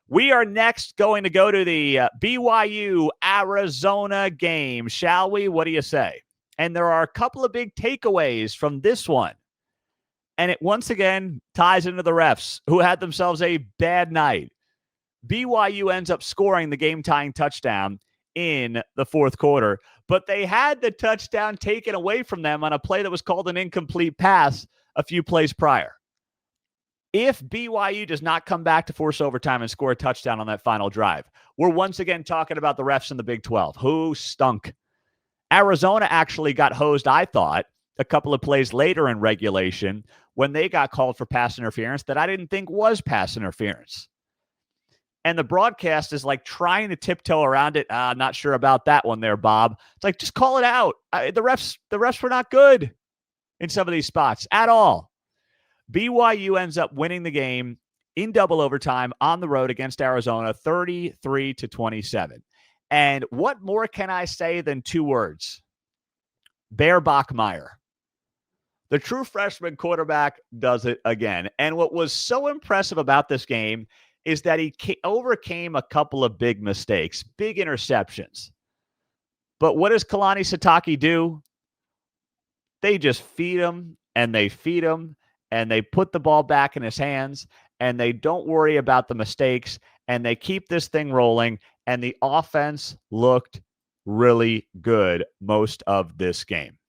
We are next going to go to the BYU Arizona game, shall we? What do you say? And there are a couple of big takeaways from this one. And it once again ties into the refs who had themselves a bad night. BYU ends up scoring the game-tying touchdown in the fourth quarter, but they had the touchdown taken away from them on a play that was called an incomplete pass a few plays prior. If BYU does not come back to force overtime and score a touchdown on that final drive, we're once again talking about the refs in the Big 12, who stunk. Arizona actually got hosed, I thought, a couple of plays later in regulation when they got called for pass interference that I didn't think was pass interference. And the broadcast is like trying to tiptoe around it. Not sure about that one there, Bob. It's like, just call it out. The refs were not good in some of these spots at all. BYU ends up winning the game in double overtime on the road against Arizona, 33-27. And what more can I say than two words? Bear Bachmeier. The true freshman quarterback does it again. And what was so impressive about this game is that he overcame a couple of big mistakes, big interceptions. But what does Kalani Sitake do? They just feed him, and they feed him, and they put the ball back in his hands, and they don't worry about the mistakes, and they keep this thing rolling, and the offense looked really good most of this game.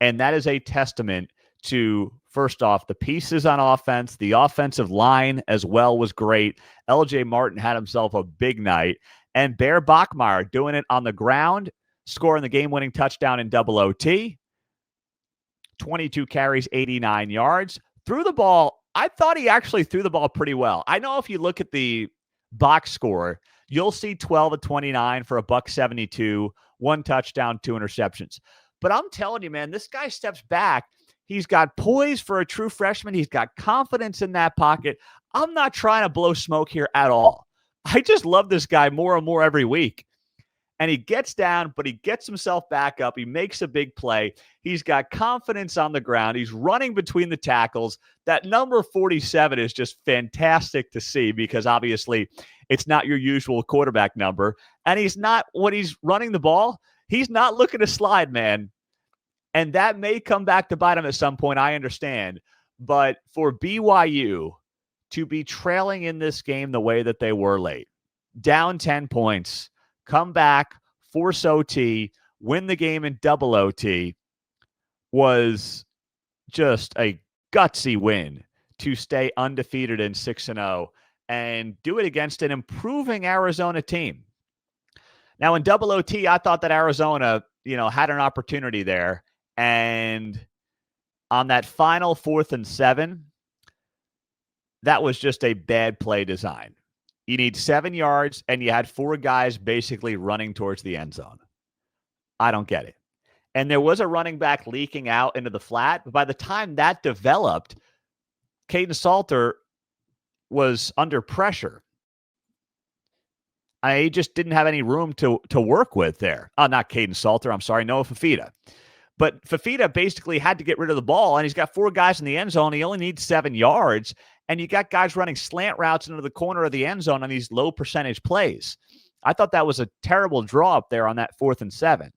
And that is a testament to, first off, the pieces on offense. The offensive line as well was great. LJ Martin had himself a big night. And Bear Bachmeier doing it on the ground, scoring the game-winning touchdown in double OT. 22 carries, 89 yards. Threw the ball. I thought he actually threw the ball pretty well. I know if you look at the box score, you'll see 12 of 29 for a $172, 1 touchdown, 2 interceptions. But I'm telling you, man, this guy steps back. He's got poise for a true freshman. He's got confidence in that pocket. I'm not trying to blow smoke here at all. I just love this guy more and more every week. And he gets down, but he gets himself back up. He makes a big play. He's got confidence on the ground. He's running between the tackles. That number 47 is just fantastic to see because obviously it's not your usual quarterback number. And he's not, when he's running the ball, he's not looking to slide, man. And that may come back to bite him at some point, I understand. But for BYU to be trailing in this game the way that they were late, down 10 points, come back, force OT, win the game in double OT, was just a gutsy win to stay undefeated in 6-0 and do it against an improving Arizona team. Now, in double OT, I thought that Arizona, had an opportunity there. And on that final 4th and 7, that was just a bad play design. You need 7 yards, and you had 4 guys basically running towards the end zone. I don't get it. And there was a running back leaking out into the flat. But by the time that developed, Caden Salter was under pressure. He just didn't have any room to work with there. Not Caden Salter. I'm sorry. Noah Fafita. But Fafita basically had to get rid of the ball, and he's got 4 guys in the end zone. He only needs 7 yards, and you got guys running slant routes into the corner of the end zone on these low percentage plays. I thought that was a terrible draw up there on that 4th and 7.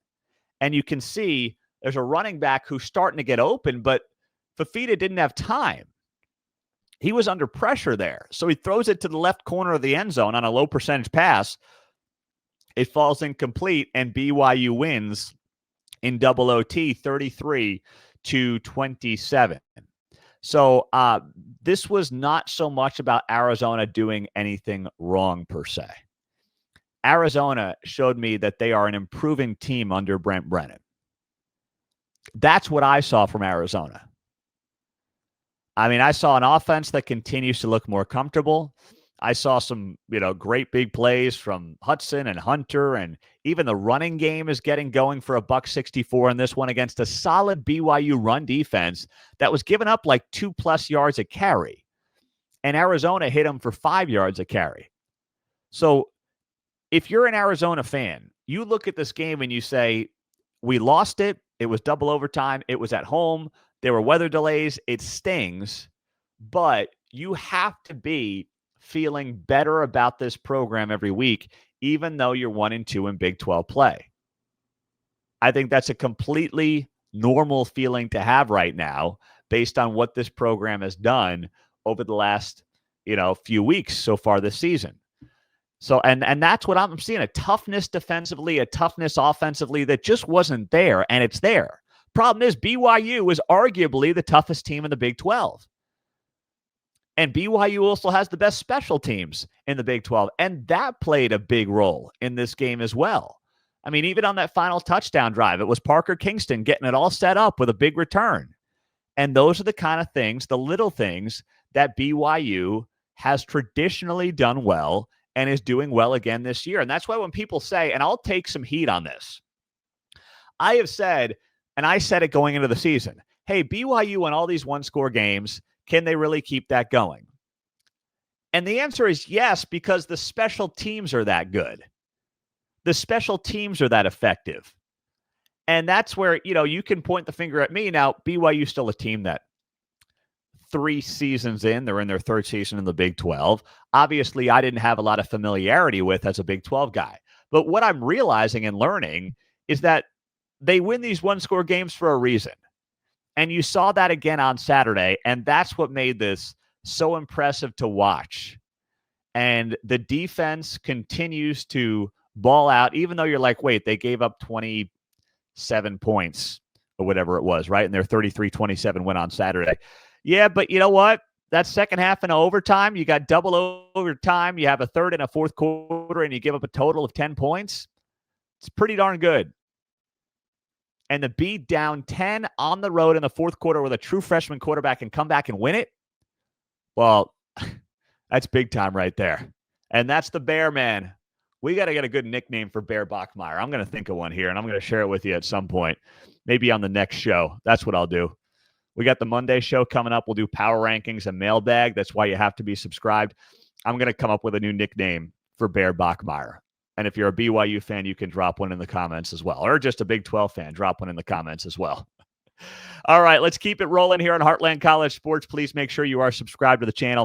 And you can see there's a running back who's starting to get open, but Fafita didn't have time. He was under pressure there. So he throws it to the left corner of the end zone on a low percentage pass. It falls incomplete, and BYU wins in double OT, 33-27. So this was not so much about Arizona doing anything wrong per se. Arizona showed me that they are an improving team under Brent Brennan. That's what I saw from Arizona. I mean, I saw an offense that continues to look more comfortable. I saw some, great big plays from Hudson and Hunter, and even the running game is getting going for a $164 in this one against a solid BYU run defense that was giving up like 2+ yards a carry. And Arizona hit them for 5 yards a carry. So if you're an Arizona fan, you look at this game and you say, we lost it. It was double overtime. It was at home. There were weather delays. It stings. But you have to be feeling better about this program every week, even though you're 1-2 in Big 12 play. I think that's a completely normal feeling to have right now based on what this program has done over the last, few weeks so far this season. So, and that's what I'm seeing, a toughness defensively, a toughness offensively that just wasn't there, and it's there. Problem is, BYU is arguably the toughest team in the Big 12. And BYU also has the best special teams in the Big 12, and that played a big role in this game as well. I mean, even on that final touchdown drive, it was Parker Kingston getting it all set up with a big return. And those are the kind of things, the little things, that BYU has traditionally done well and is doing well again this year. And that's why when people say, and I'll take some heat on this, I have said, and I said it going into the season, hey, BYU won all these one-score games. Can they really keep that going? And the answer is yes, because the special teams are that good. The special teams are that effective. And that's where, you can point the finger at me. Now, BYU's still a team that 3 seasons in, they're in their 3rd season in the Big 12. Obviously, I didn't have a lot of familiarity with as a Big 12 guy. But what I'm realizing and learning is that they win these one-score games for a reason. And you saw that again on Saturday, and that's what made this so impressive to watch. And the defense continues to ball out, even though you're like, wait, they gave up 27 points or whatever it was, right? And their 33-27 win on Saturday. Yeah, but you know what? That second half and overtime, you got double overtime, you have a third and a fourth quarter, and you give up a total of 10 points. It's pretty darn good. And to be down 10 on the road in the fourth quarter with a true freshman quarterback and come back and win it, well, that's big time right there. And that's the Bear, man. We got to get a good nickname for Bear Bachmeier. I'm going to think of one here, and I'm going to share it with you at some point, maybe on the next show. That's what I'll do. We got the Monday show coming up. We'll do power rankings and mailbag. That's why you have to be subscribed. I'm going to come up with a new nickname for Bear Bachmeier. And if you're a BYU fan, you can drop one in the comments as well. Or just a Big 12 fan, drop one in the comments as well. All right, let's keep it rolling here on Heartland College Sports. Please make sure you are subscribed to the channel.